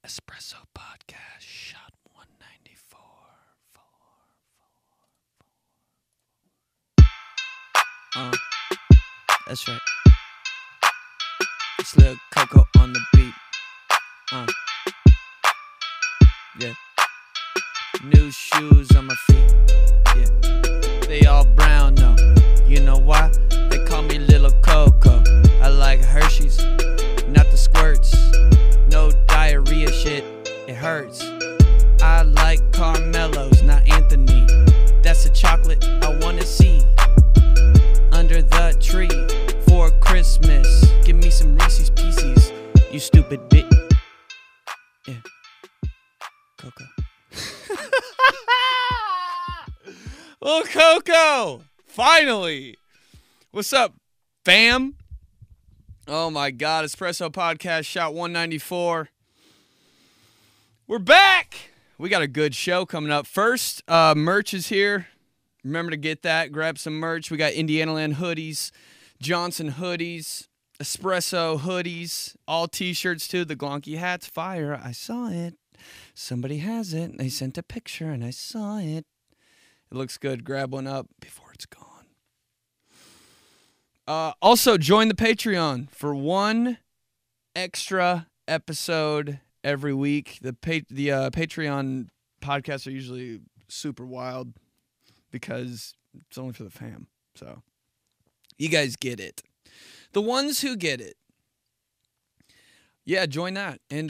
Espresso Podcast, shot 194. That's right. It's Lil Coco on the beat. Yeah. New shoes on my feet. Yeah. They all brown though. You know why? They call me Little Coco. I like Hershey's, not the squirts. No diarrhea shit, it hurts. I like Caramellos, not Anthony. That's the chocolate I wanna see under the tree for Christmas. Give me some Reese's Pieces, you stupid bitch. Yeah, Coco. Little Coco, finally. What's up, fam? Oh my God, Espresso Podcast, shot 194. We're back. We got a good show coming up. First, merch is here. Remember to get that. Grab some merch. We got Indianaland hoodies, Johnson hoodies, Espresso hoodies, all t-shirts too. The 𝗀𝗧𝗏 hat's fire. I saw it. Somebody has it. They sent a picture and I saw it. It looks good. Grab one up before it's gone. Also, join the Patreon for one extra episode every week. The Patreon podcasts are usually super wild because it's only for the fam. So you guys get it. The ones who get it. Yeah, join that. And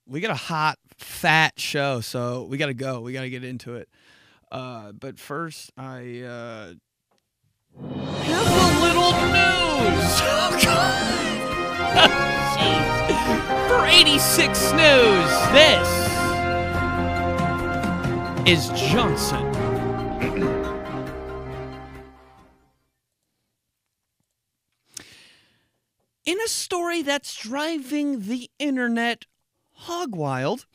we got a hot, fat show, so we got to go. We got to get into it. But first, I have a little news. Oh, God. Jeez. For 86 News, this is Johnson. In a story that's driving the internet hog wild,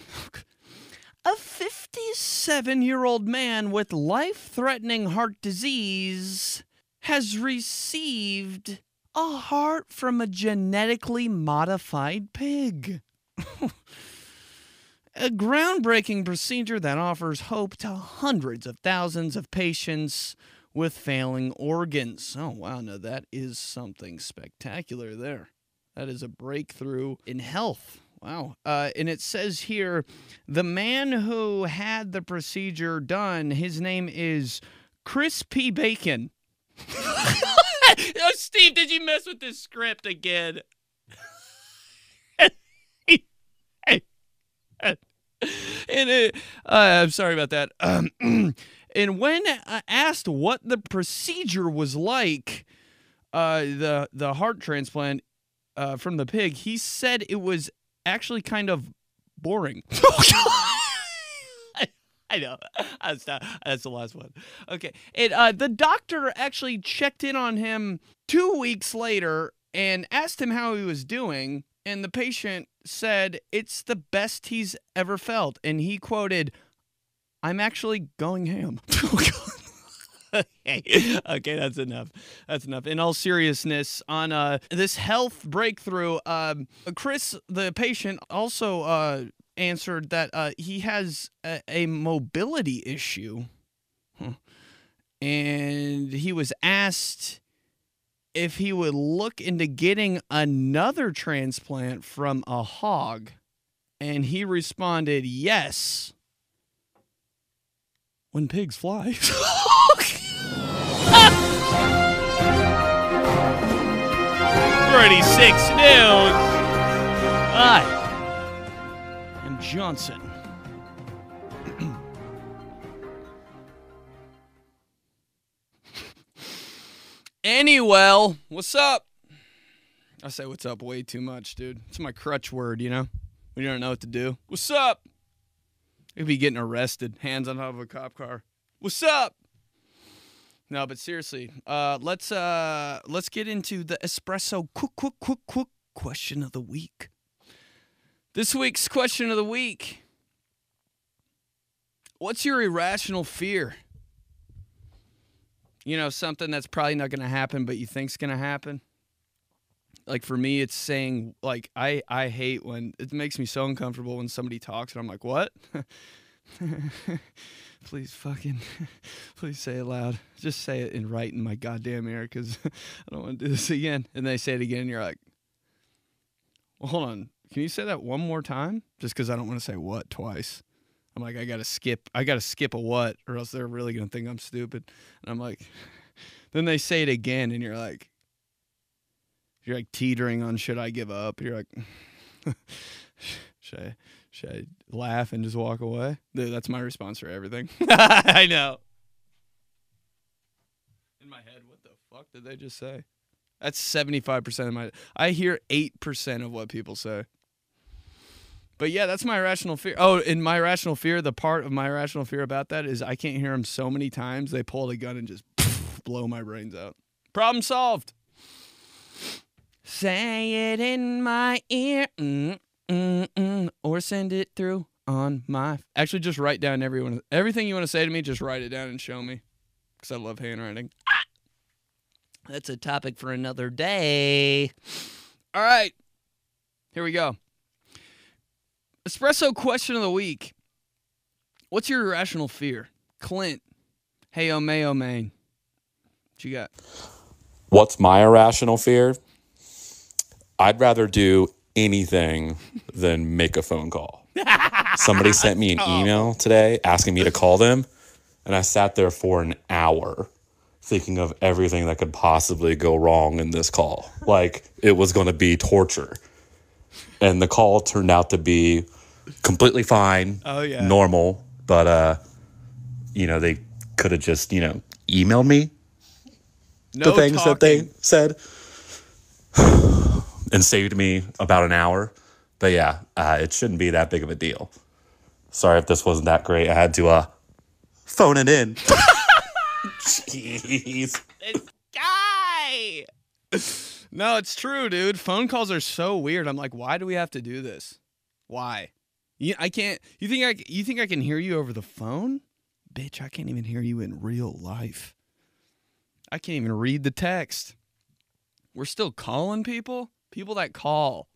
a 57-year-old man with life-threatening heart disease has received a heart from a genetically modified pig. A groundbreaking procedure that offers hope to hundreds of thousands of patients with failing organs. Oh, wow. Now, that is something spectacular there. That is a breakthrough in health. Wow. And it says here, the man who had the procedure done, his name is 𝗀𝗃 Bacon. Oh, Steve, did you mess with this script again? And I'm sorry about that. And when asked what the procedure was like, the heart transplant from the pig, he said it was actually kind of boring. I know. That's the last one. Okay. The doctor actually checked in on him 2 weeks later and asked him how he was doing. And the patient said it's the best he's ever felt. And he quoted, "I'm actually going ham." Okay, that's enough. That's enough. In all seriousness, on this health breakthrough, Chris, the patient, also answered that he has a mobility issue. And he was asked if he would look into getting another transplant from a hog. And he responded, yes. When pigs fly. 36 News. I am Johnson. Anyway, what's up? I say what's up way too much, dude. It's my crutch word, you know? When you don't know what to do. What's up? You'd be getting arrested. Hands on top of a cop car. What's up? No, but seriously, let's get into the espresso quick question of the week. This week's question of the week. What's your irrational fear? You know, something that's probably not going to happen, but you think's going to happen. Like for me, it's saying like I hate when it makes me so uncomfortable when somebody talks and I'm like, what? Please please say it loud. Just say it right in my goddamn ear because I don't want to do this again. And they say it again and you're like, well, hold on. Can you say that one more time? Just because I don't want to say what twice. I'm like, I gotta skip a what or else they're really going to think I'm stupid. And I'm like, then they say it again and you're like teetering on should I give up? You're like, should I laugh and just walk away? Dude, that's my response for everything. I know. In my head, what the fuck did they just say? That's 75% of my... I hear 8% of what people say. But yeah, that's my irrational fear. Oh, in my irrational fear, the part of my irrational fear about that is I can't hear them so many times, they pull a gun and just blow my brains out. Problem solved. Say it in my ear, or send it through on my... Actually, just write down everything you want to say to me, just write it down and show me. Because I love handwriting. That's a topic for another day. All right. Here we go. Espresso question of the week. What's your irrational fear? Clint. Hey, Mayo man. What you got? What's my irrational fear? I'd rather do anything than make a phone call. Somebody sent me an email today asking me to call them, and I sat there for an hour thinking of everything that could possibly go wrong in this call. Like, it was going to be torture. And the call turned out to be completely fine, normal, but, they could have just, emailed me the things that they said and saved me about an hour. But yeah, it shouldn't be that big of a deal. Sorry if this wasn't that great. I had to phone it in. Jeez. This guy. No, it's true, dude. Phone calls are so weird. I'm like, why do we have to do this? Why? I can't. You think I can hear you over the phone? Bitch, I can't even hear you in real life. I can't even read the text. We're still calling people? People that call.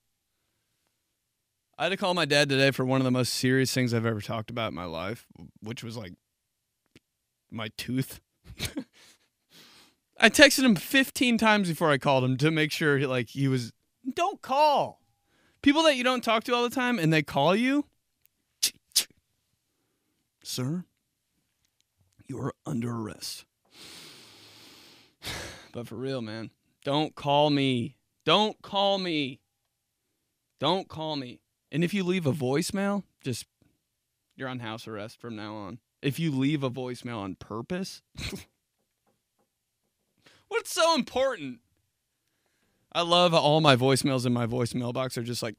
I had to call my dad today for one of the most serious things I've ever talked about in my life, which was like my tooth. I texted him 15 times before I called him to make sure he was, don't call. People that you don't talk to all the time and they call you. Sir, you're under arrest. But for real, man, don't call me. Don't call me. Don't call me. And if you leave a voicemail, you're on house arrest from now on. If you leave a voicemail on purpose. What's so important? I love all my voicemails in my voicemail box are just like...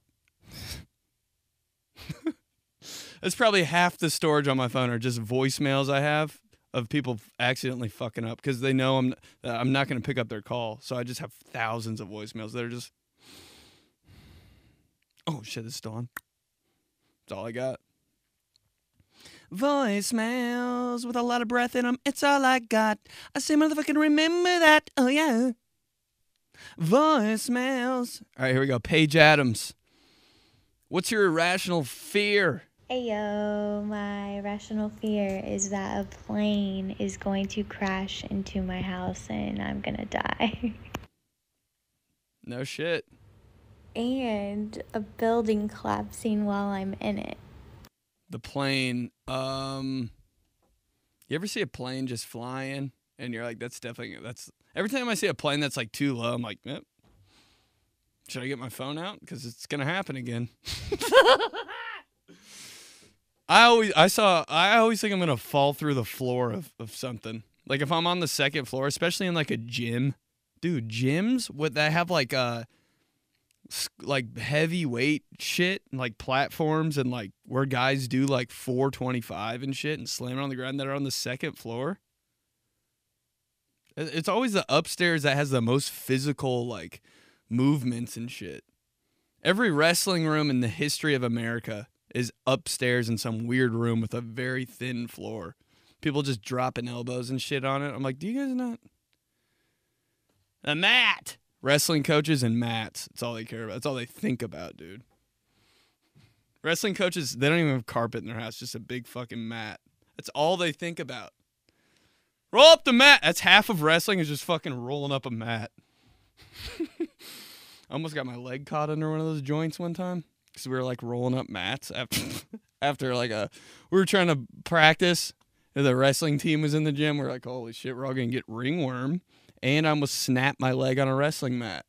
It's probably half the storage on my phone are just voicemails I have of people accidentally fucking up because they know I'm not going to pick up their call. So I just have thousands of voicemails that are just... Oh, shit, it's still on. That's all I got. Voicemails with a lot of breath in them. It's all I got. I say motherfucking remember that. Oh, yeah. Voicemails. All right, here we go. Paige Adams. What's your irrational fear? Ayo, my irrational fear is that a plane is going to crash into my house and I'm going to die. No shit. And a building collapsing while I'm in it. The plane, you ever see a plane just flying and you're like, that's every time I see a plane that's like too low, I'm like, yep. Should I get my phone out? Because it's going to happen again. I always think I'm going to fall through the floor of something. Like if I'm on the second floor, especially in like a gym, dude, gyms that have like heavy weight shit, like platforms and like where guys do like 425 and shit and slam it on the ground that are on the second floor. It's always the upstairs that has the most physical like movements and shit. Every wrestling room in the history of America is upstairs in some weird room with a very thin floor. People just dropping elbows and shit on it. I'm like, do you guys not? The mat. Wrestling coaches and mats. That's all they care about. That's all they think about, dude. Wrestling coaches, they don't even have carpet in their house. Just a big fucking mat. That's all they think about. Roll up the mat. That's half of wrestling is just fucking rolling up a mat. I almost got my leg caught under one of those joints one time because we were like rolling up mats after like we were trying to practice. And the wrestling team was in the gym. We were like, holy shit, we're all going to get ringworm. And I almost snapped my leg on a wrestling mat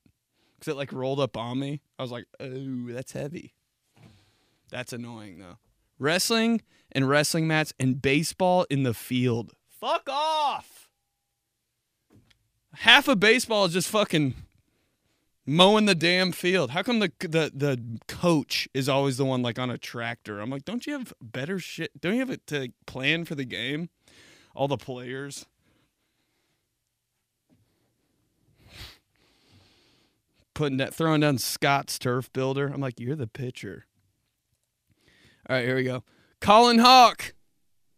because it like rolled up on me. I was like, oh, that's heavy. That's annoying though. Wrestling and wrestling mats and baseball in the field. Fuck off. Half of baseball is just fucking mowing the damn field. How come the coach is always the one like on a tractor? I'm like, don't you have better shit? Don't you have it to plan for the game? All the players. Throwing down Scott's turf builder. I'm like, you're the pitcher. All right, here we go. Colin Hawk,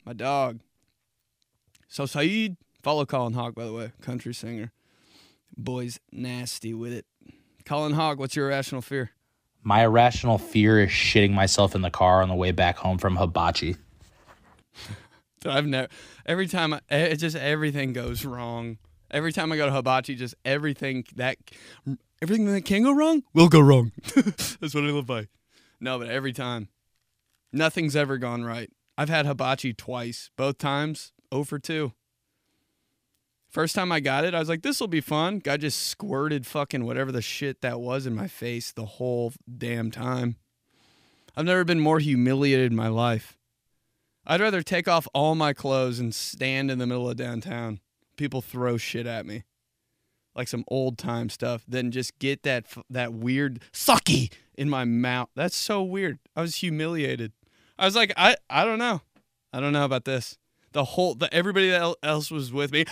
my dog. So Saeed, follow Colin Hawk, by the way, country singer. Boy's nasty with it. Colin Hawk, what's your irrational fear? My irrational fear is shitting myself in the car on the way back home from hibachi. Dude, everything goes wrong. Every time I go to hibachi, just everything that can go wrong will go wrong. That's what I live by. No, but every time. Nothing's ever gone right. I've had hibachi twice. Both times, 0 for 2. First time I got it, I was like, this will be fun. Guy just squirted fucking whatever the shit that was in my face the whole damn time. I've never been more humiliated in my life. I'd rather take off all my clothes and stand in the middle of downtown. People throw shit at me. Like some old time stuff. Than just get that weird sucky in my mouth. That's so weird. I was humiliated. I was like, I don't know. I don't know about this. Everybody else was with me.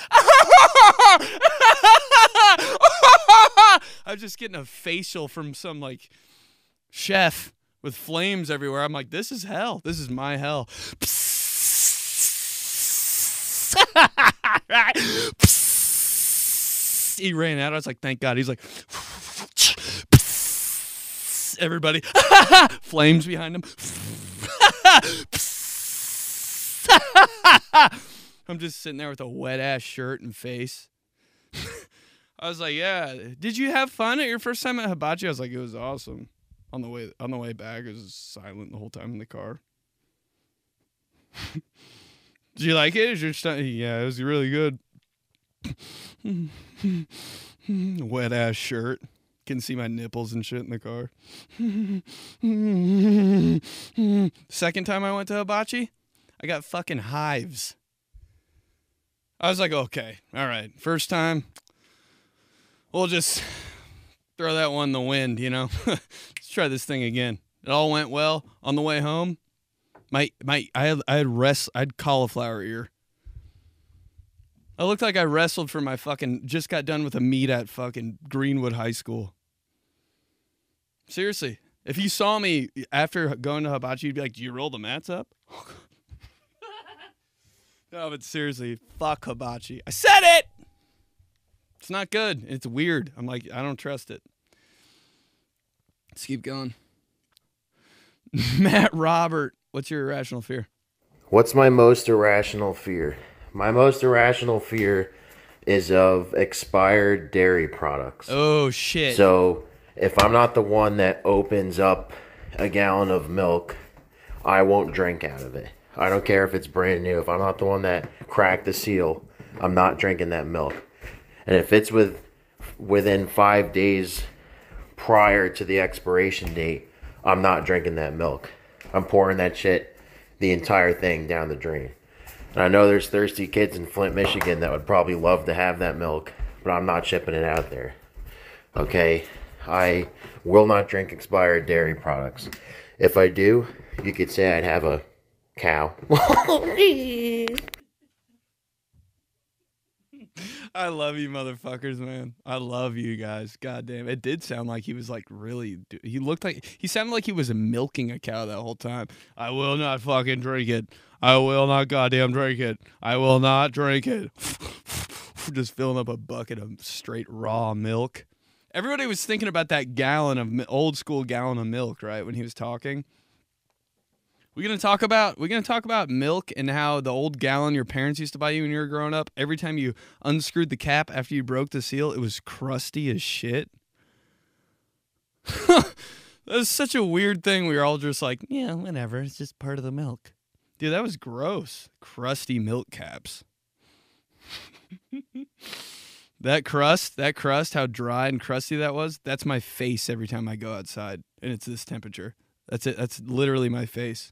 I was just getting a facial from some like chef with flames everywhere. I'm like, this is hell. This is my hell. He ran out. I was like, thank God. He's like, everybody, flames behind him. I'm just sitting there with a wet ass shirt and face. I was like, yeah. Did you have fun at your first time at hibachi? I was like, it was awesome. On the way back, it was silent the whole time in the car. Did you like it? Yeah, it was really good. Wet ass shirt. Can see my nipples and shit in the car. Second time I went to hibachi, I got fucking hives. I was like, okay, all right. First time, we'll just throw that one in the wind, you know. Let's try this thing again. It all went well. On the way home, I had cauliflower ear. I looked like I wrestled for my just got done with a meet at fucking Greenwood High School. Seriously. If you saw me after going to hibachi, you'd be like, do you roll the mats up? No, but seriously, fuck hibachi. I said it! It's not good. It's weird. I'm like, I don't trust it. Let's keep going. Matt Robert, what's your irrational fear? What's my most irrational fear? My most irrational fear is of expired dairy products. Oh, shit. So if I'm not the one that opens up a gallon of milk, I won't drink out of it. I don't care if it's brand new. If I'm not the one that cracked the seal, I'm not drinking that milk. And if it's within 5 days prior to the expiration date, I'm not drinking that milk. I'm pouring that shit, the entire thing, down the drain. And I know there's thirsty kids in Flint, Michigan that would probably love to have that milk, but I'm not shipping it out there. Okay? I will not drink expired dairy products. If I do, you could say I'd have a cow. I love you motherfuckers, man. I love you guys. God damn. It did sound like he was like really, he sounded like he was milking a cow that whole time. I will not fucking drink it. I will not goddamn drink it. I will not drink it. Just filling up a bucket of straight raw milk. Everybody was thinking about that gallon of old school gallon of milk, right? When he was talking. We're gonna talk about milk and how the old gallon your parents used to buy you when you were growing up. Every time you unscrewed the cap after you broke the seal, it was crusty as shit. That was such a weird thing. We were all just like, yeah, whatever. It's just part of the milk. Dude, that was gross. Crusty milk caps. That crust, how dry and crusty that was, that's my face every time I go outside. And it's this temperature. That's it. That's literally my face.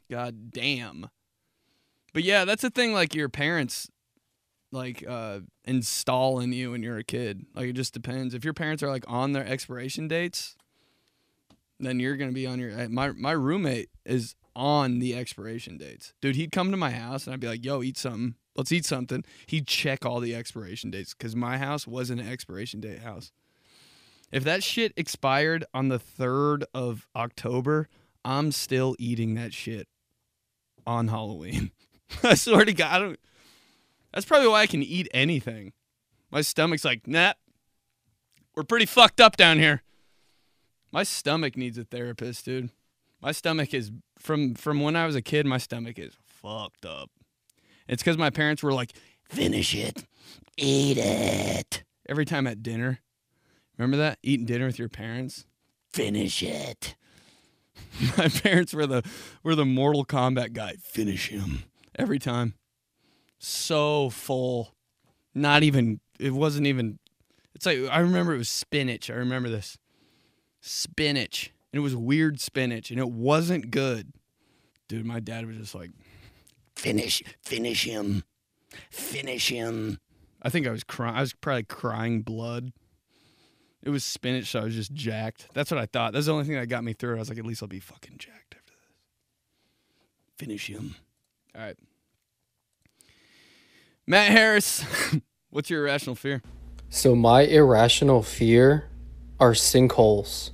God damn. But yeah, that's the thing, like your parents like install in you when you're a kid. Like it just depends. If your parents are like on their expiration dates, then you're gonna be on your my roommate is on the expiration dates. Dude, he'd come to my house and I'd be like, yo, eat something. Let's eat something. He'd check all the expiration dates because my house wasn't an expiration date house. If that shit expired on the 3rd of October, I'm still eating that shit on Halloween. I swear to God, that's probably why I can eat anything. My stomach's like, nah, we're pretty fucked up down here. My stomach needs a therapist, dude. My stomach is, from when I was a kid, my stomach is fucked up. It's because my parents were like, finish it, eat it. Every time at dinner. Remember that? Eating dinner with your parents? Finish it. My parents were the Mortal Kombat guy. Finish him. Every time. So full. It wasn't even, it's like, I remember it was spinach. I remember this. Spinach. And it was weird spinach. And it wasn't good. Dude, my dad was just like, finish him. Finish him. I think I was crying. I was probably crying blood. It was spinach, so I was just jacked. That's what I thought. That's the only thing that got me through. I was like, at least I'll be fucking jacked after this. Finish him. All right. Matt Harris, what's your irrational fear? So my irrational fear are sinkholes.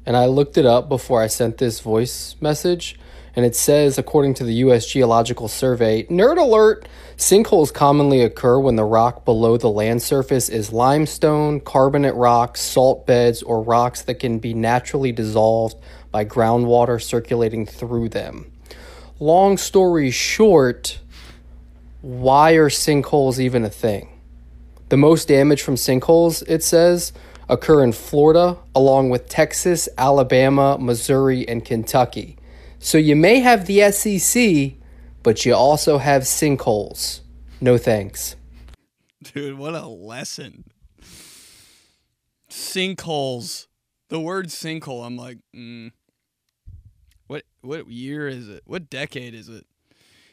And I looked it up before I sent this voice message. And it says, according to the U.S. Geological Survey, nerd alert, sinkholes commonly occur when the rock below the land surface is limestone, carbonate rocks, salt beds, or rocks that can be naturally dissolved by groundwater circulating through them. Long story short, why are sinkholes even a thing? The most damage from sinkholes, it says, occur in Florida, along with Texas, Alabama, Missouri, and Kentucky. So you may have the SEC, but you also have sinkholes. No thanks. Dude, what a lesson. Sinkholes. The word sinkhole, I'm like, What year is it? What decade is it?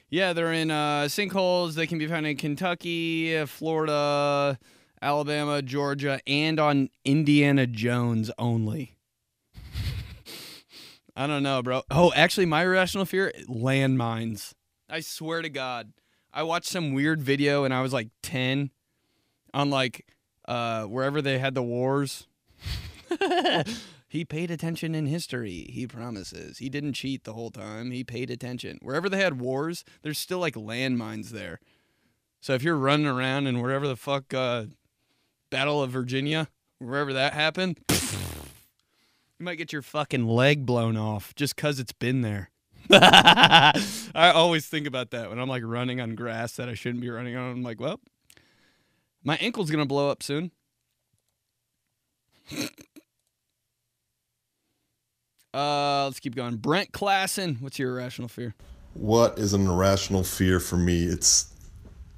Yeah, they're in sinkholes. They can be found in Kentucky, Florida, Alabama, Georgia, and on Indiana Jones only. I don't know, bro. Oh, actually, my irrational fear, landmines. I swear to God. I watched some weird video and I was like 10 on like wherever they had the wars. He paid attention in history, he promises. He didn't cheat the whole time. He paid attention. Wherever they had wars, there's still like landmines there. So if you're running around and wherever the fuck Battle of Virginia, wherever that happened, you might get your fucking leg blown off just because it's been there. I always think about that when I'm like running on grass that I shouldn't be running on. I'm like, well, my ankle's going to blow up soon. Let's keep going. Brent Klassen, what's your irrational fear? What is an irrational fear for me? It's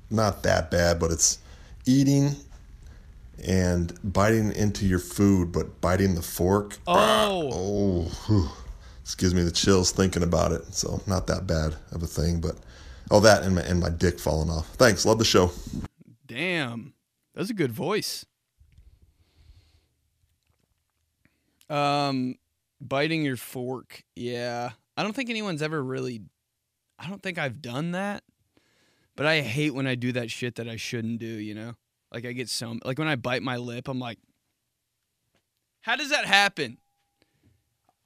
not that bad, but it's eating and biting into your food, but biting the fork. This gives me the chills thinking about it. So not that bad of a thing, but that and my dick falling off. Thanks. Love the show. Damn. That's a good voice. Biting your fork. Yeah. I don't think anyone's ever really, I don't think I've done that, but I hate when I do that shit that I shouldn't do, you know? Like I get so, like when I bite my lip, I'm like, how does that happen?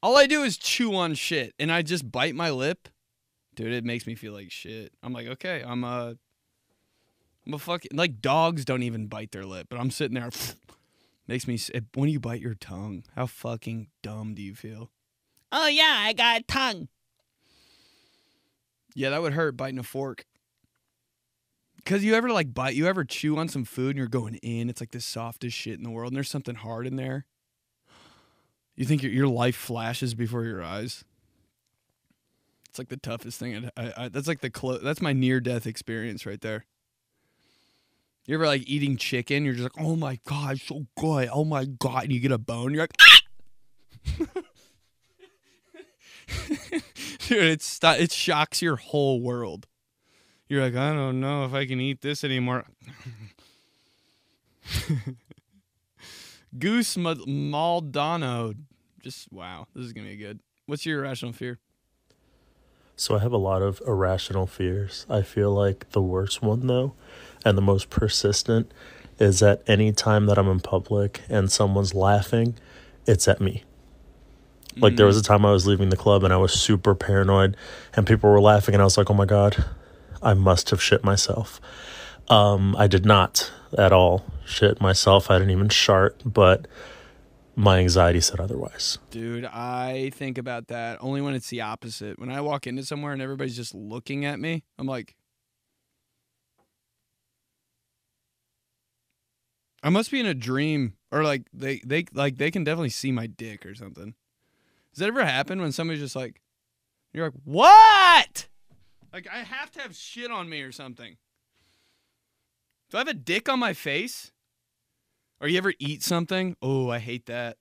All I do is chew on shit and I just bite my lip. Dude, it makes me feel like shit. I'm like, okay, I'm I'm a fucking, like, dogs don't even bite their lip, but I'm sitting there, makes me, when you bite your tongue, how fucking dumb do you feel? Oh, yeah, I got a tongue. Yeah, that would hurt, biting a fork. Because you ever, like, you ever chew on some food and you're going in, it's like the softest shit in the world, and there's something hard in there. You think your life flashes before your eyes. It's like the toughest thing. That's like that's my near-death experience right there. You ever, like, eating chicken? You're just like, oh, my God, so good. Oh, my God. And you get a bone. You're like, ah! Dude, it shocks your whole world. You're like, I don't know if I can eat this anymore. Goose Maldonado. Just, wow. This is going to be good. What's your irrational fear? So I have a lot of irrational fears. I feel like the worst one, though, and the most persistent, is at any time that I'm in public and someone's laughing, it's at me. Like, there was a time I was leaving the club and I was super paranoid and people were laughing and I was like, oh my God, I must have shit myself. I did not at all shit myself. I didn't even shart, but my anxiety said otherwise. Dude, I think about that only when it's the opposite. When I walk into somewhere and everybody's just looking at me, I'm like, I must be in a dream, or like they can definitely see my dick or something. Does that ever happen when somebody's just like, you're like, what? Like, I have to have shit on me or something. Do I have a dick on my face? Or you ever eat something? Oh, I hate that.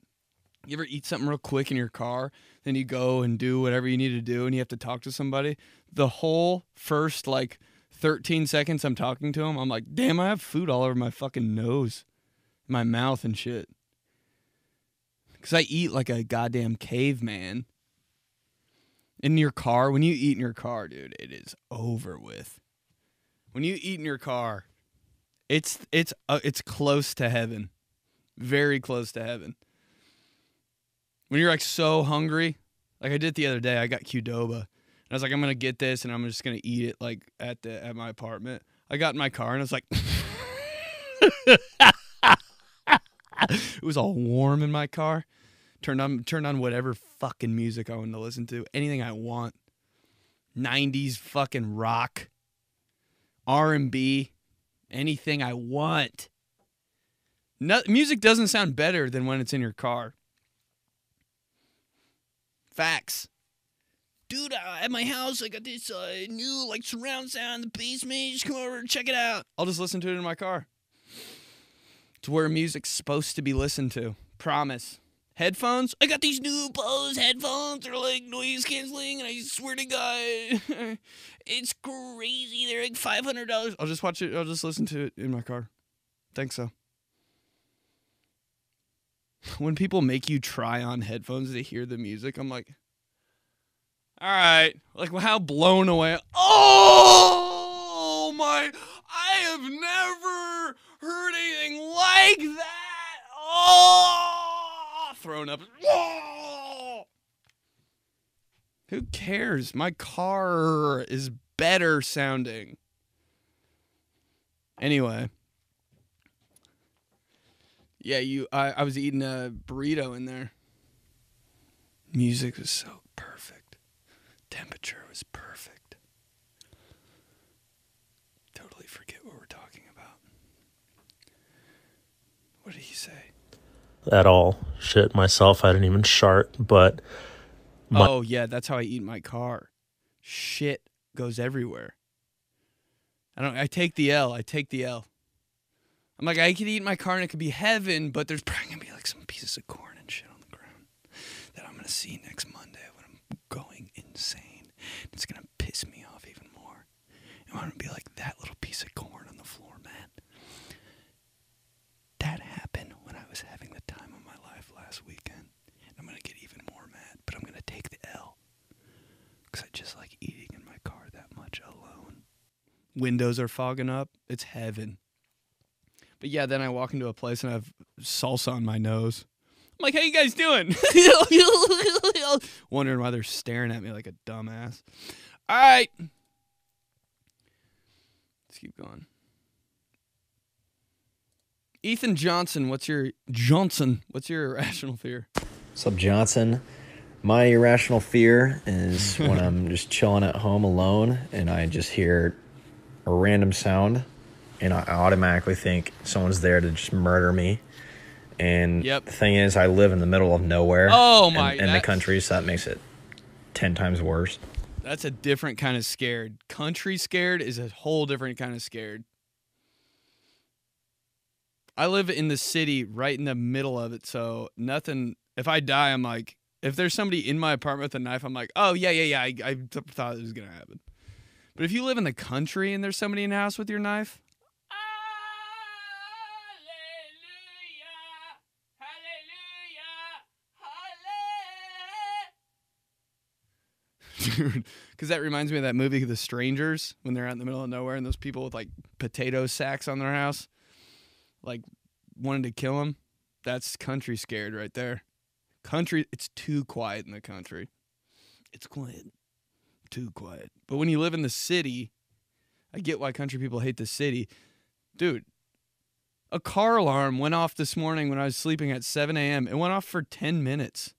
You ever eat something real quick in your car, then you go and do whatever you need to do and you have to talk to somebody? The whole first, like, 13 seconds I'm talking to them, I'm like, damn, I have food all over my fucking nose, my mouth and shit. Because I eat like a goddamn caveman. In your car, when you eat in your car, dude, it is over with. When you eat in your car, it's close to heaven. Very close to heaven. When you're like so hungry, like I did the other day, I got 𝗀𝗄𝗏. And I was like, I'm going to get this and I'm just going to eat it like at my apartment. I got in my car and I was like, it was all warm in my car. Turned on whatever fucking music I wanted to listen to. Anything I want. 90s fucking rock. R&B. Anything I want. No, music doesn't sound better than when it's in your car. Facts. Dude, at my house, I got this new like surround sound in the basement. Just come over and check it out. I'll just listen to it in my car. It's where music's supposed to be listened to. Promise. Headphones? I got these new Bose headphones. They're like noise canceling, and I swear to God, it's crazy. They're like $500. I'll just watch it. I'll just listen to it in my car. Think so. When people make you try on headphones to hear the music, I'm like, all right. Like, how blown away. Oh, my. I have never heard anything like that. Oh. Thrown up. Whoa! Who cares? My car is better sounding. Anyway. Yeah, I was eating a burrito in there. Music was so perfect. Temperature was perfect. Totally forget what we're talking about. What did he say? At all. Shit myself. I didn't even shart, but... Oh, yeah, that's how I eat in my car. Shit goes everywhere. I take the L. I'm like, I could eat in my car and it could be heaven, but there's probably going to be like some pieces of corn and shit on the ground that I'm going to see next Monday when I'm going insane. It's going to piss me off even more. And I'm going to be like, that little piece of corn on the floor, man. That happened when I was having the time of my life last weekend. And I'm going to get even more mad, but I'm going to take the L. Because I just like eating in my car that much alone. Windows are fogging up. It's heaven. But yeah, then I walk into a place and I have salsa on my nose. I'm like, how you guys doing? Wondering why they're staring at me like a dumbass. All right. Let's keep going. Ethan Johnson, what's your irrational fear? What's up, Johnson? My irrational fear is when I'm just chilling at home alone and I just hear a random sound and I automatically think someone's there to just murder me. And the thing is, I live in the middle of nowhere in the country, so that makes it 10 times worse. That's a different kind of scared. Country scared is a whole different kind of scared. I live in the city right in the middle of it, so nothing. If I die, I'm like, if there's somebody in my apartment with a knife, I'm like, oh, yeah, I thought it was going to happen. But if you live in the country and there's somebody in the house with your knife, dude, because that reminds me of that movie, The Strangers, when they're out in the middle of nowhere and those people with like potato sacks on their house, like wanted to kill them. That's country scared right there. Country, it's too quiet in the country. It's quiet. Too quiet. But when you live in the city, I get why country people hate the city. Dude, a car alarm went off this morning when I was sleeping at 7 a.m. It went off for 10 minutes.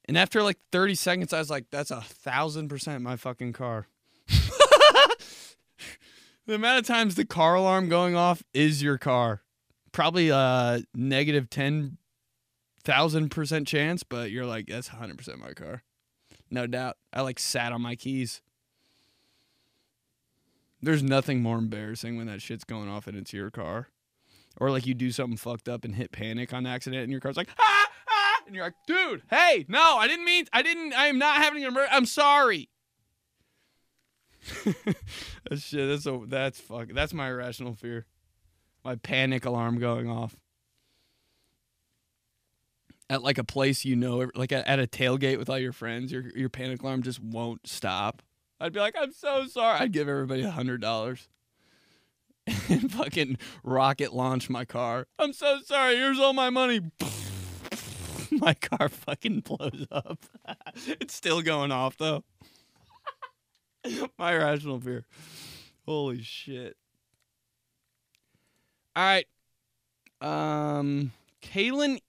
And after like 30 seconds, I was like, that's 1,000% my fucking car. The amount of times the car alarm going off is your car. Probably a negative 10,000% chance, but you're like, that's 100% my car. No doubt. I like sat on my keys. There's nothing more embarrassing when that shit's going off and it's your car. Or like you do something fucked up and hit panic on accident and your car's like, ah! And you're like, dude, hey, no, I am not having an emergency. I'm sorry. That's my irrational fear. My panic alarm going off. At like a place like at a tailgate with all your friends, your panic alarm just won't stop. I'd be like, I'm so sorry. I'd give everybody $100 and fucking rocket launch my car. I'm so sorry. Here's all my money. My car fucking blows up. It's still going off, though. My irrational fear. Holy shit. All right. Kaylin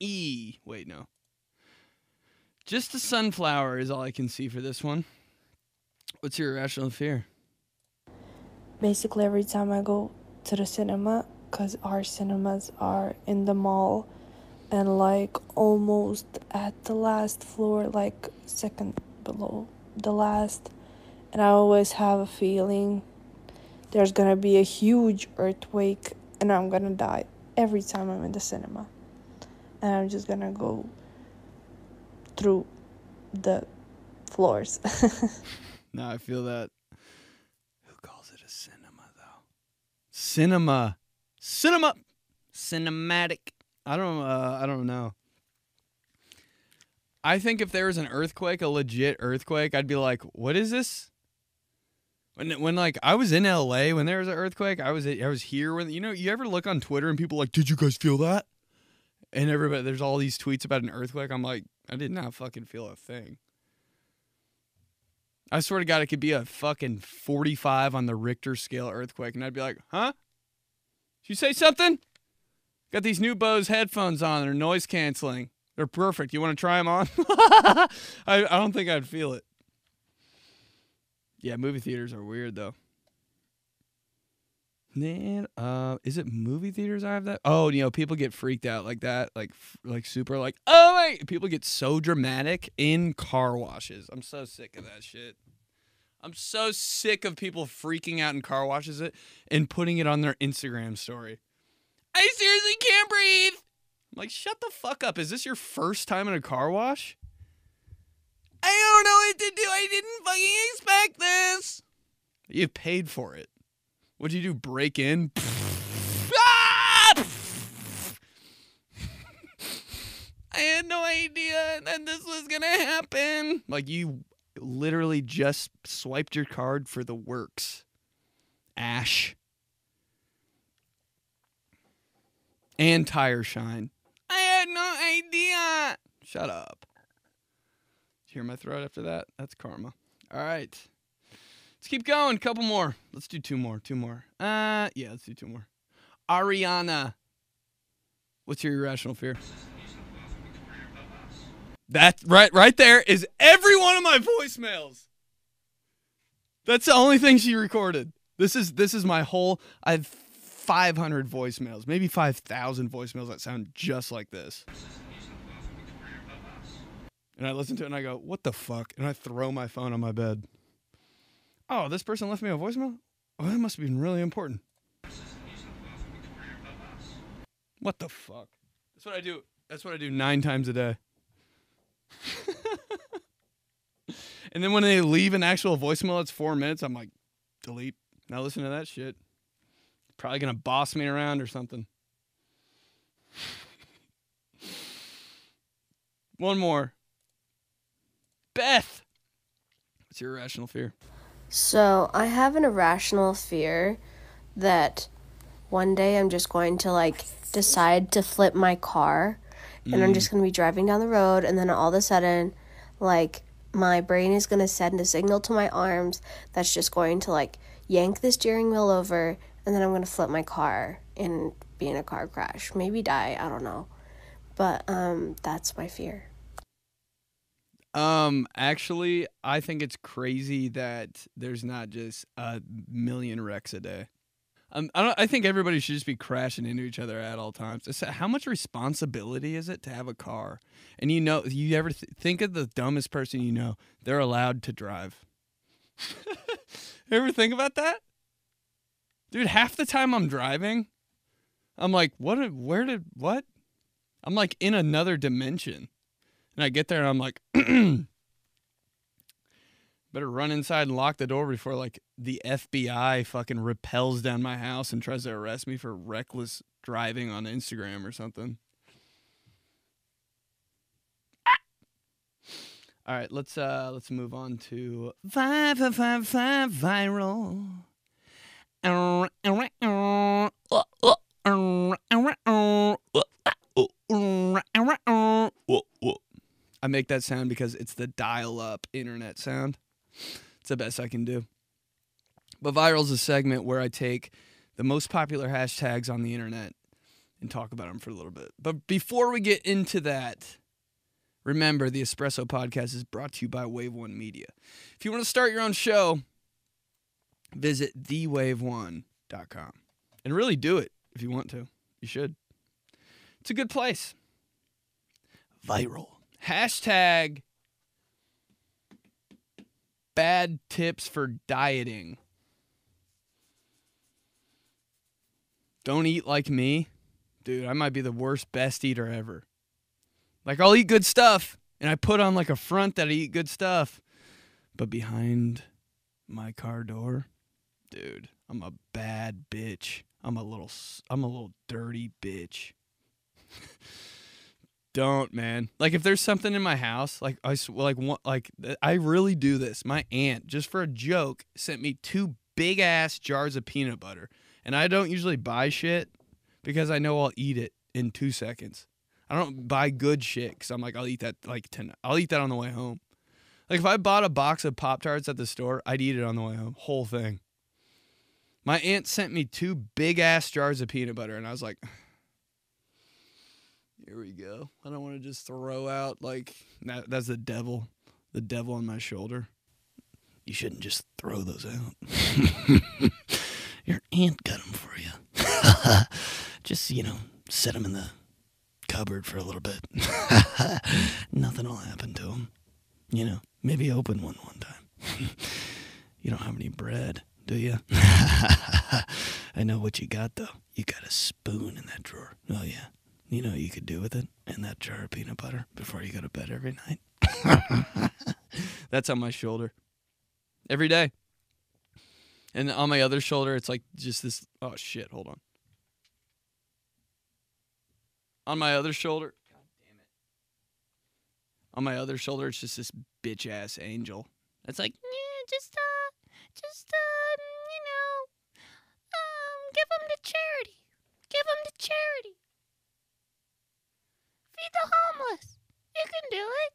E. Wait, no. Just a sunflower is all I can see for this one. What's your irrational fear? Basically, every time I go to the cinema, because our cinemas are in the mall, and like almost at the last floor, like second below the last, and I always have a feeling there's gonna be a huge earthquake and I'm gonna die every time I'm in the cinema, and I'm just gonna go through the floors. No, I feel that. Who calls it a cinema though? Cinematic. I don't know. I think if there was an earthquake, a legit earthquake, I'd be like, what is this? When like I was in LA when there was an earthquake, I was here when, you ever look on Twitter and people are like, did you guys feel that? And everybody, there's all these tweets about an earthquake. I'm like, I did not fucking feel a thing. I swear to God, it could be a fucking 45 on the Richter scale earthquake, and I'd be like, huh? Did you say something? Got these new Bose headphones on. They're noise canceling. They're perfect. You want to try them on? I don't think I'd feel it. Yeah, movie theaters are weird, though. Man, is it movie theaters I have that? Oh, people get freaked out like that. Like super like, oh, wait. People get so dramatic in car washes. I'm so sick of that shit. I'm so sick of people freaking out in car washes and putting it on their Instagram story. I seriously can't breathe. I'm like, shut the fuck up. Is this your first time in a car wash? I don't know what to do. I didn't fucking expect this. You paid for it. What'd you do, break in? Ah! I had no idea that this was going to happen. Like, you literally just swiped your card for the works. Ash. And tire shine. I had no idea. Shut up. Did you hear my throat after that? That's karma. All right. Let's keep going. Couple more. Let's do two more. Yeah, let's do two more. Ariana, what's your irrational fear? That right there is every one of my voicemails. That's the only thing she recorded. This is my whole. I have 500 voicemails, maybe 5,000 voicemails that sound just like this. And I listen to it and I go, what the fuck? And I throw my phone on my bed. Oh, this person left me a voicemail? Oh, that must have been really important. What the fuck? That's what I do. That's what I do 9 times a day. And then when they leave an actual voicemail that's 4 minutes, I'm like, delete. Now listen to that shit. Probably gonna boss me around or something. One more. Beth, what's your irrational fear? So I have an irrational fear that one day I'm just going to like decide to flip my car, and I'm just going to be driving down the road, and then all of a sudden, like, my brain is going to send a signal to my arms that's just going to like yank the steering wheel over, and then I'm going to flip my car and be in a car crash, maybe die, I don't know. But that's my fear. Actually, I think it's crazy that there's not just a million wrecks a day. I think everybody should just be crashing into each other at all times. How much responsibility is it to have a car? And you ever think of the dumbest person you know? They're allowed to drive. Ever think about that? Dude, half the time I'm driving, I'm like, what? I'm like in another dimension. And I get there and I'm like, better run inside and lock the door before like the FBI fucking rappels down my house and tries to arrest me for reckless driving on Instagram or something. All right, let's move on to viral. I make that sound because it's the dial-up internet sound. It's the best I can do. But viral is a segment where I take the most popular hashtags on the internet and talk about them for a little bit. But before we get into that, remember the Espresso Podcast is brought to you by Wave One Media. If you want to start your own show, visit 𝗷𝗺𝗏1.com. And really do it if you want to. You should. It's a good place. Viral. Hashtag bad tips for dieting. Don't eat like me. Dude, I might be the worst, best eater ever. Like, I'll eat good stuff, and I put on like a front that I eat good stuff. But behind my car door, dude, I'm a bad bitch. I'm a little dirty bitch. Don't, man. Like, if there's something in my house, I really do this. My aunt, just for a joke, sent me 2 big-ass jars of peanut butter. And I don't usually buy shit because I know I'll eat it in 2 seconds. I don't buy good shit because I'm like, I'll eat that I'll eat that on the way home. Like, if I bought a box of Pop-Tarts at the store, I'd eat it on the way home. Whole thing. My aunt sent me 2 big-ass jars of peanut butter, and I was like, here we go. I don't want to just throw out, like, that's the devil on my shoulder. You shouldn't just throw those out. Your aunt got them for you. Just, set them in the cupboard for a little bit. Nothing will happen to them. Maybe open one time. You don't have any bread, do you? I know what you got, though. You got a spoon in that drawer. Oh, yeah. You know what you could do with it in that jar of peanut butter before you go to bed every night? That's on my shoulder. Every day. And on my other shoulder, it's like just this. Oh, shit. Hold on. On my other shoulder. God damn it. On my other shoulder, it's just this bitch-ass angel. It's like, give them to charity. Give them to charity. Feed the homeless. You can do it.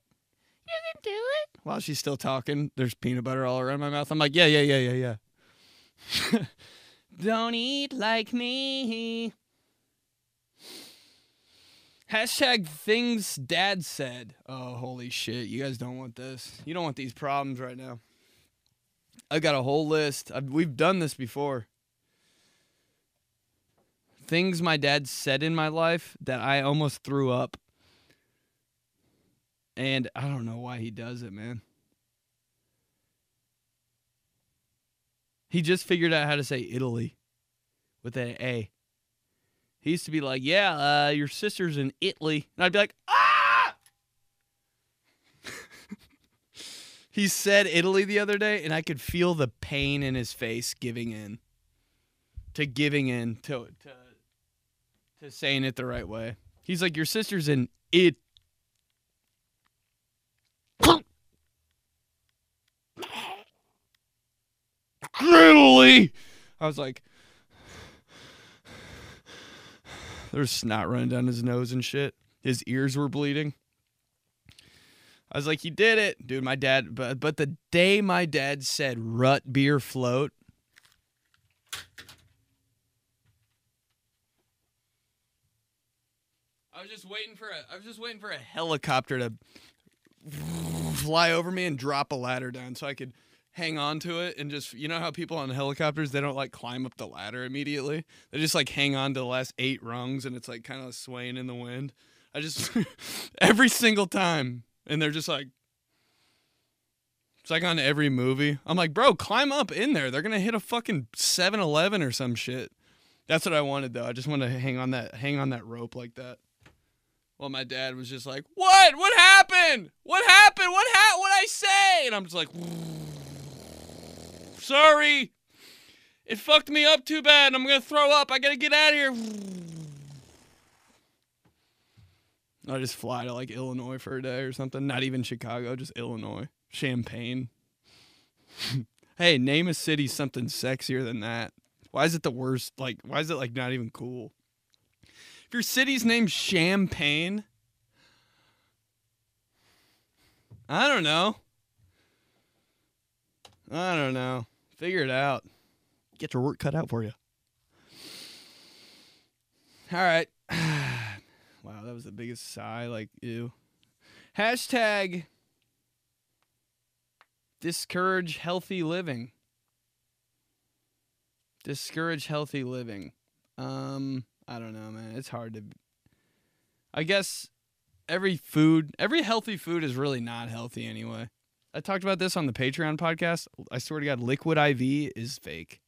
You can do it. While she's still talking, there's peanut butter all around my mouth. I'm like, yeah. Don't eat like me. Hashtag things dad said. Oh, holy shit. You guys don't want this. You don't want these problems right now. I got a whole list. We've done this before. Things my dad said in my life that I almost threw up. And I don't know why he does it, man. He just figured out how to say Italy with an A. He used to be like, yeah, your sister's in Italy. And I'd be like, ah! He said Italy the other day, and I could feel the pain in his face giving in to saying it the right way. He's like, your sister's in Italy. I was like, there's snot running down his nose and shit. His ears were bleeding. I was like, you did it. Dude, my dad, but the day my dad said rut beer float, I was just waiting for a helicopter to fly over me and drop a ladder down so I could hang on to it and just, you know how people on helicopters, they don't like climb up the ladder immediately. They just like hang on to the last 8 rungs and it's like kind of swaying in the wind. I just, every single time. And they're just like, it's like on every movie. I'm like, bro, climb up in there. They're going to hit a fucking 7-Eleven or some shit. That's what I wanted though. I just wanted to hang on that rope like that. Well, my dad was just like, what? What happened? What happened? What'd I say? And I'm just like, sorry. It fucked me up too bad. I'm going to throw up. I got to get out of here. I just fly to like Illinois for a day or something. Not even Chicago, just Illinois. Champaign. Hey, name a city something sexier than that. Why is it the worst? Like, why is it like not even cool? If your city's named Champaign, I don't know. Figure it out. Get your work cut out for you. All right. Wow, that was the biggest sigh. Like, ew. Hashtag discourage healthy living. Discourage healthy living. I don't know, man. It's hard to... I guess every healthy food is really not healthy anyway. I talked about this on the Patreon podcast. I swear to God, liquid IV is fake.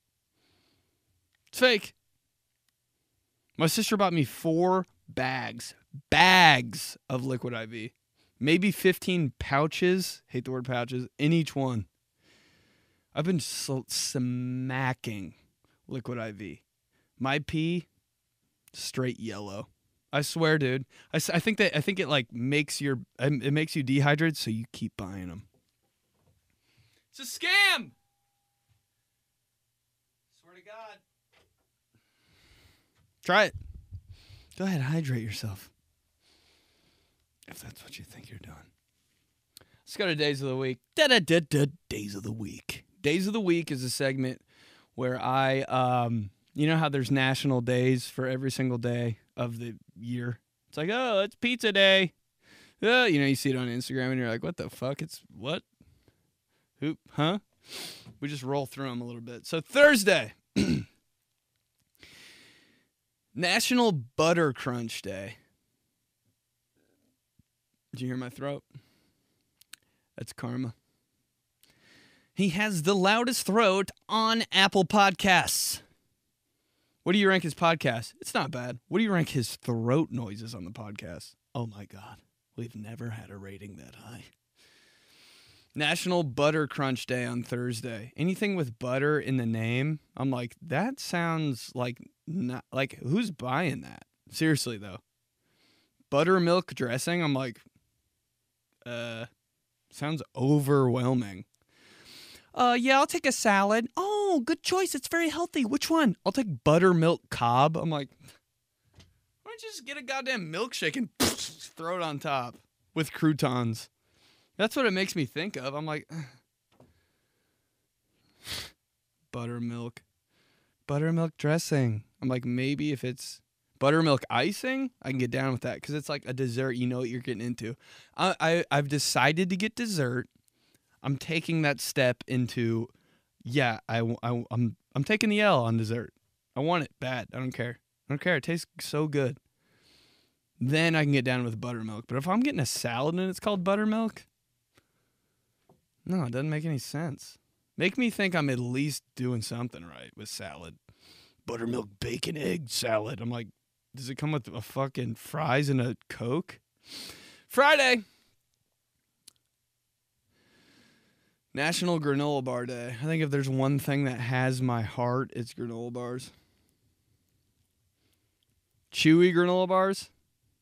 It's fake. My sister bought me 4 bags of liquid IV. Maybe 15 pouches, hate the word pouches, in each one. I've been smacking liquid IV. My pee, straight yellow. I swear, dude. I think it like makes you dehydrated, so you keep buying them. It's a scam. Swear to God. Try it. Go ahead, hydrate yourself. If that's what you think you're doing. Let's go to Days of the Week. Days of the Week. Days of the Week is a segment where I, you know how there's national days for every single day of the year? It's like, oh, it's pizza day. You see it on Instagram and you're like, what the fuck? It's what? Who? Huh? We just roll through them a little bit. So Thursday. National Butter Crunch Day. Did you hear my throat? That's karma. He has the loudest throat on Apple Podcasts. What do you rank his podcast? It's not bad. What do you rank his throat noises on the podcast? Oh my God. We've never had a rating that high. National Butter Crunch Day on Thursday. Anything with butter in the name, I'm like, that sounds like not like who's buying that? Seriously though. Buttermilk dressing, I'm like, sounds overwhelming. Yeah, I'll take a salad. Oh, good choice. It's very healthy. Which one? I'll take buttermilk cob. I'm like, why don't you just get a goddamn milkshake and throw it on top with croutons? That's what it makes me think of. I'm like, buttermilk dressing. I'm like, maybe if it's Buttermilk icing, I can get down with that because it's like a dessert. You know what you're getting into. I've decided to get dessert. I'm taking that step into, yeah, I'm taking the L on dessert. I want it bad. I don't care. It tastes so good. Then I can get down with buttermilk. But if I'm getting a salad and it's called buttermilk, no, it doesn't make any sense. Make me think I'm at least doing something right with salad. Buttermilk bacon egg salad. I'm like, does it come with a fucking fries and a Coke? Friday. National Granola Bar Day. I think if there's one thing that has my heart, it's granola bars. Chewy granola bars.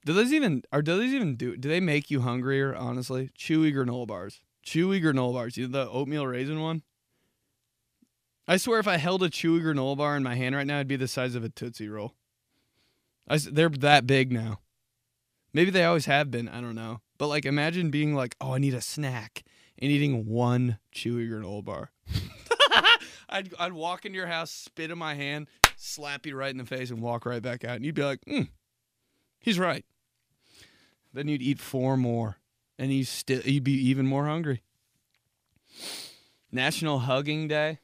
Do they make you hungrier, honestly? Chewy granola bars. Chewy granola bars. You know the oatmeal raisin one? I swear if I held a chewy granola bar in my hand right now, it'd be the size of a Tootsie Roll. They're that big now. Maybe they always have been. I don't know. But like, imagine being like, oh, I need a snack, and eating one chewy granola bar. I'd walk into your house, spit in my hand, slap you right in the face, and walk right back out. And you'd be like, he's right. Then you'd eat 4 more, and you'd be even more hungry. National Hugging Day.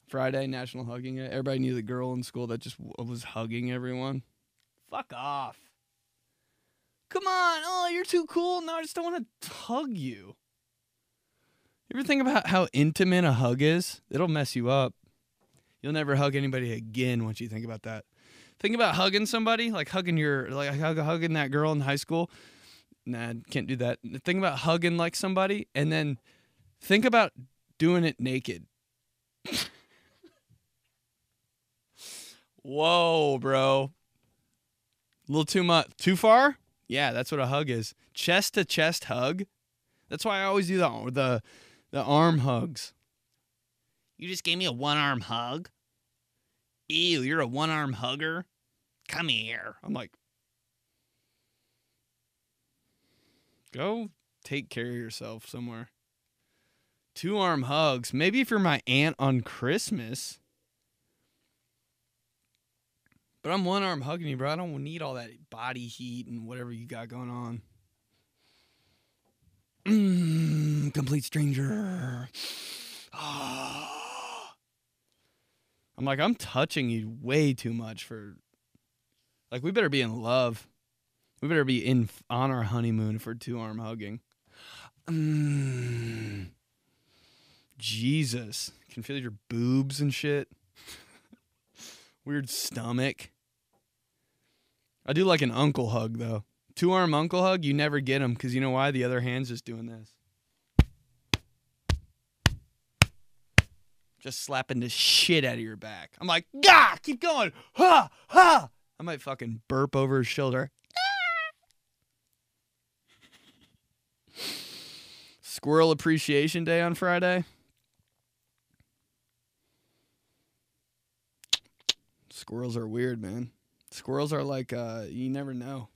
Friday, National Hugging Day. Everybody knew the girl in school that just was hugging everyone. Fuck off. Come on. Oh, you're too cool. No, I just don't want to hug you. You ever think about how intimate a hug is? It'll mess you up. You'll never hug anybody again once you think about that. Think about hugging somebody, like hugging that girl in high school. Nah, can't do that. Think about hugging like somebody, and then think about doing it naked. Whoa, bro. A little too much. Too far? Yeah, that's what a hug is. Chest to chest hug. That's why I always do the arm hugs. You just gave me a one-arm hug? Ew, you're a one-arm hugger? Come here. I'm like, go take care of yourself somewhere. 2-arm hugs. Maybe if you're my aunt on Christmas. But I'm one-arm hugging you, bro. I don't need all that body heat and whatever you got going on. Complete stranger. I'm like, I'm touching you way too much for... Like, we better be in love. We better be on our honeymoon for 2-arm hugging. Jesus. Can feel your boobs and shit. Weird stomach. I do like an uncle hug, though. 2-arm uncle hug, you never get them, because you know why? The other hand's just doing this. Just slapping the shit out of your back. I'm like, gah, keep going. Ha, ha. I might fucking burp over his shoulder. Squirrel Appreciation Day on Friday. Squirrels are weird, man. Squirrels are like, you never know.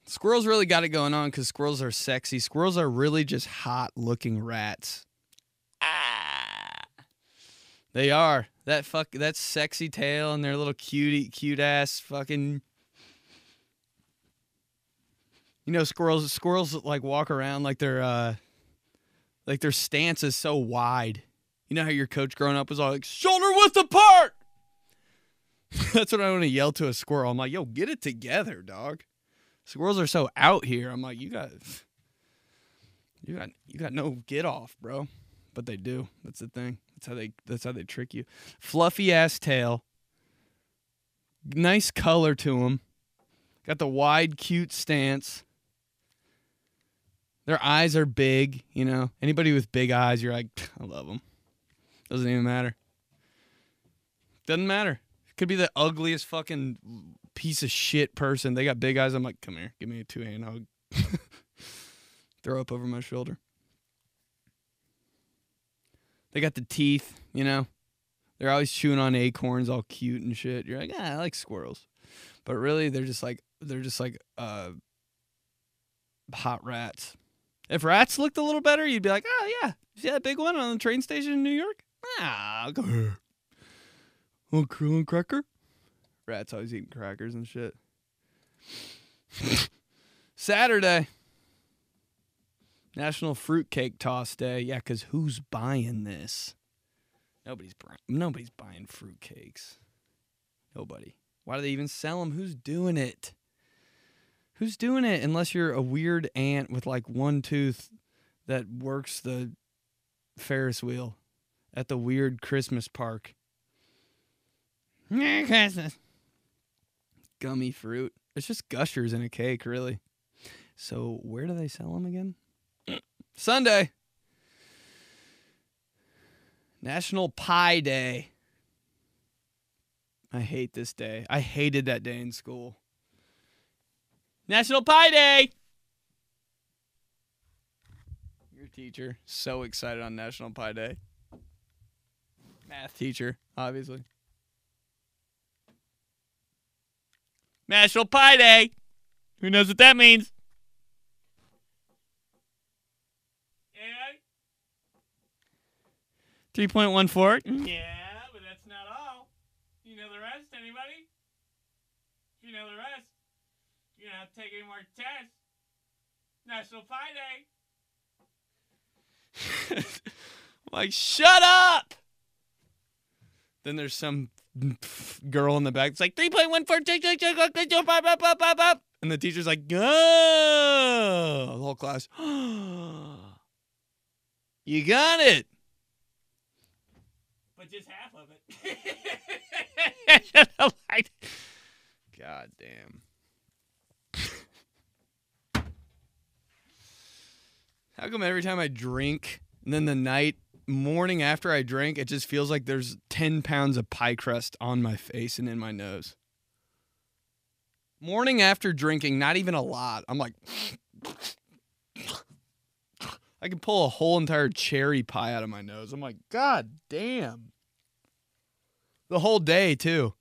Squirrels really got it going on because squirrels are sexy. Squirrels are really just hot-looking rats. They are. That sexy tail and their little cute ass fucking... You know, squirrels like walk around like their stance is so wide. You know how your coach growing up was all like, shoulder width apart! That's what I want to yell to a squirrel. I'm like, yo, get it together, dog. Squirrels are so out here. I'm like, you got no get off, bro. But they do. That's the thing. That's how they trick you. Fluffy ass tail. Nice color to them. Got the wide, cute stance. Their eyes are big, you know. Anybody with big eyes, you're like, I love them. Doesn't even matter. Doesn't matter. Could be the ugliest fucking piece of shit person. They got big eyes. I'm like, come here. Give me a 2-hand hug. Throw up over my shoulder. They got the teeth, you know. They're always chewing on acorns, all cute and shit. You're like, I like squirrels. But really, they're just like hot rats. If rats looked a little better, you'd be like, oh, yeah. You see that big one on the train station in New York? Ah, I'll go here. Little krill and cracker? Rat's always eating crackers and shit. Saturday. National Fruitcake Toss Day. Yeah, because who's buying this? Nobody's buying fruitcakes. Nobody. Why do they even sell them? Who's doing it? Who's doing it? Unless you're a weird aunt with like one tooth that works the Ferris wheel at the weird Christmas park. Merry Christmas. Gummy fruit. It's just Gushers in a cake, really. So where do they sell them again? Sunday. National Pie Day. I hate this day. I hated that day in school. National Pie Day. Your teacher, so excited on National Pie Day. Math teacher, obviously. National Pie Day. Who knows what that means? Yeah. 3.14. Yeah, but that's not all. You know the rest, anybody? You know the rest. You don't have to take any more tests. National Pie Day. Like, shut up! Then there's some girl in the back that's like, 3.14, and the teacher's like, go! The whole class, you got it! But just half of it. God damn. How come every time I drink, and then the morning after I drink, it just feels like there's 10 pounds of pie crust on my face and in my nose? Morning after drinking, not even a lot. I'm like, I can pull a whole entire cherry pie out of my nose. I'm like, God damn. The whole day, too.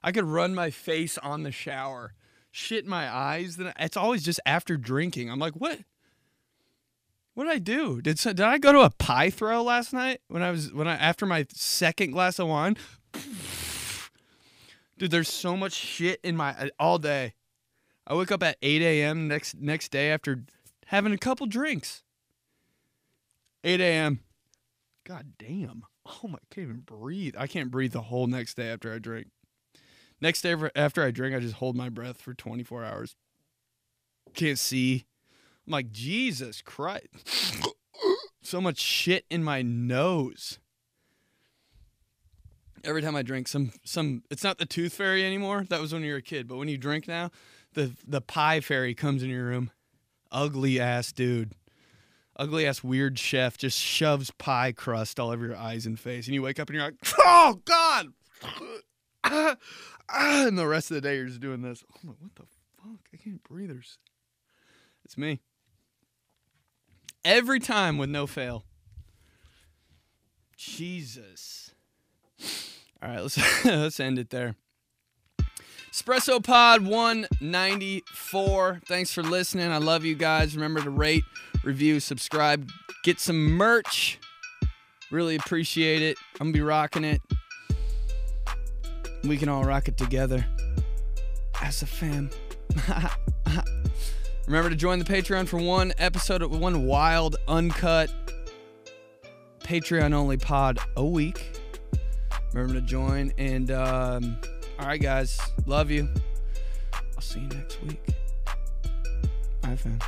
I could run my face on the shower, shit in my eyes. It's always just after drinking. I'm like, what? What did I do? Did I go to a pie throw last night after my second glass of wine? Dude, there's so much shit in my all day. I wake up at 8 a.m. next day after having a couple drinks. 8 a.m. God damn. Oh my, I can't even breathe. I can't breathe the whole next day after I drink. Next day after I drink, I just hold my breath for 24 hours. Can't see. I'm like, Jesus Christ. So much shit in my nose. Every time I drink, it's not the tooth fairy anymore. That was when you were a kid. But when you drink now, the pie fairy comes in your room. Ugly ass dude. Ugly ass weird chef just shoves pie crust all over your eyes and face. And you wake up and you're like, oh, God. And the rest of the day you're just doing this. Oh my, what the fuck? I can't breathe. It's me. Every time with no fail. Jesus. All right, let's end it there. Espresso Pod 194. Thanks for listening. I love you guys. Remember to rate, review, subscribe, get some merch. Really appreciate it. I'm going to be rocking it. We can all rock it together as a fam. Remember to join the Patreon for one episode of one wild, uncut, Patreon-only pod a week. Remember to join. And, all right, guys. Love you. I'll see you next week. Bye, fam.